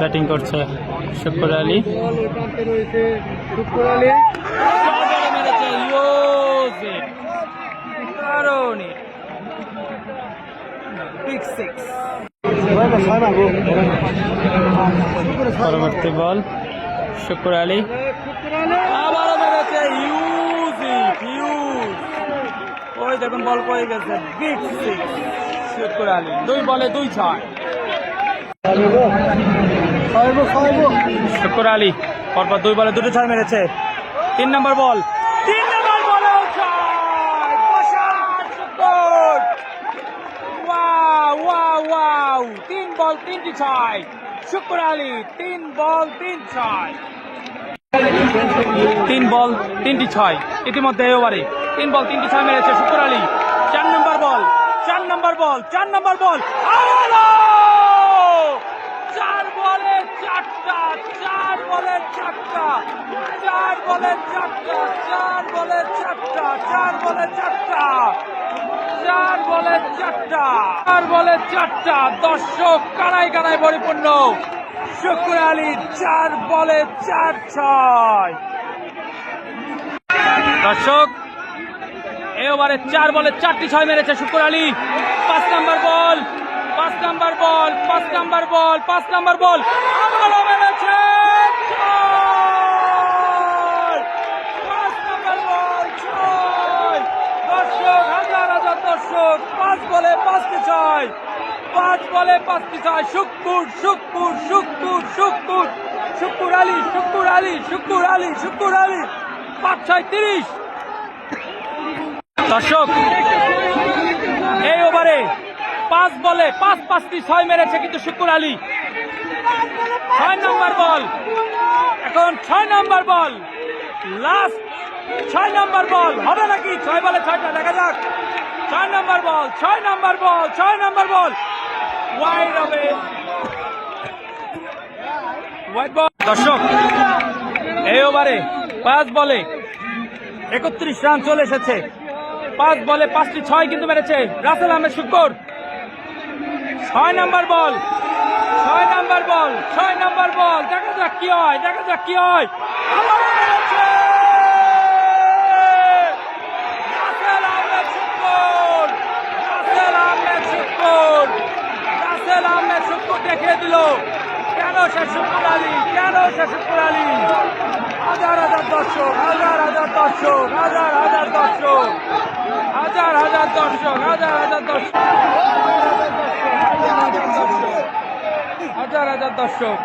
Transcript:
Batting করছে শুকুর আলী। পরবর্তী বল শুকুর আলী আবারও মেরেছে ওই দেখুন বল পড়ে গেছে বিগ সিক্স। শুকুর আলী 2 বলে 2 ছয়। শুকুর আলী পরপর 2 বলে 2 ছয় মেরেছে। 3 নম্বর বল 3 নম্বর বলে ওয়াও 3 বল 3টি ছয়। শুকুর আলী 3 বল 3 ছয়। 3 বল 3টি ছয়। ইতিমধ্যে এই ওভারে 3 বল 3টি ছয় মেরেছে শুকুর আলী। 4 নম্বর বল 4 নম্বর বল 4 নম্বর বল 4 বলে 4টা 4 বলে 4টা 4 বলে 4টা 4 বলে 4টা 4 বলে 4টা 4 বলে 4টা 4 বলে 4টা। দর্শক কানায় কানায় পরিপূর্ণ। শুকুর আলী 4 বলে 4 ছয়। দর্শক এই ওভারে 4 বলে 4টি ছয় মেরেছে শুকুর আলী। 5 নম্বর বল 5 নম্বর বল 5 নম্বর বল 5 নম্বর বল আবারও মেরেছে 5 নম্বর বল 6। দর্শক হাজার হাজার দর্শক 5 বলে 5টি ছয় 5 বলে 5টি ছয়। শুকুর শুকুর শুকুর শুকুর শুকুর আলী শুকুর আলী শুকুর আলী শুকুর আলী 5 6 30। দর্শক এই ওভারে 5 বলে 5টি ছয় মেরেছে কিন্তু শুকুর আলী। 6 নম্বর বল এখন 6 নম্বর বল লাস্ট 6 নম্বর বল হবে নাকি? 6 বলে 6টা দেখা যাক। 6 নম্বর বল 6 নম্বর বল 6 নম্বর বল ওয়াইড হবে ওয়াইড বল। দর্শক এই ওভারে 5 বলে 31 রান চলে এসেছে। 5 বলে 5টি ছয় কিন্তু মেরেছে রাসেল আহমেদ শুকুর। 6 নম্বর বল 6 নম্বর বল 6 নম্বর বল দেখা যাক কি হয় দেখা যাক কি হয়। রাসেল আহমেদ শুকুর রাসেল আহমেদ শুকুর রাসেল আহমেদ শুকুর দেখিয়ে দিল কেন সে শুকুর আলী কেন সে শুকুর আলী। হাজার হাজার দর্শক হাজার হাজার দর্শক হাজার হাজার দর্শক হাজার হাজার দর্শক হাজার হাজার দর্শক হাজার হাজার দর্শক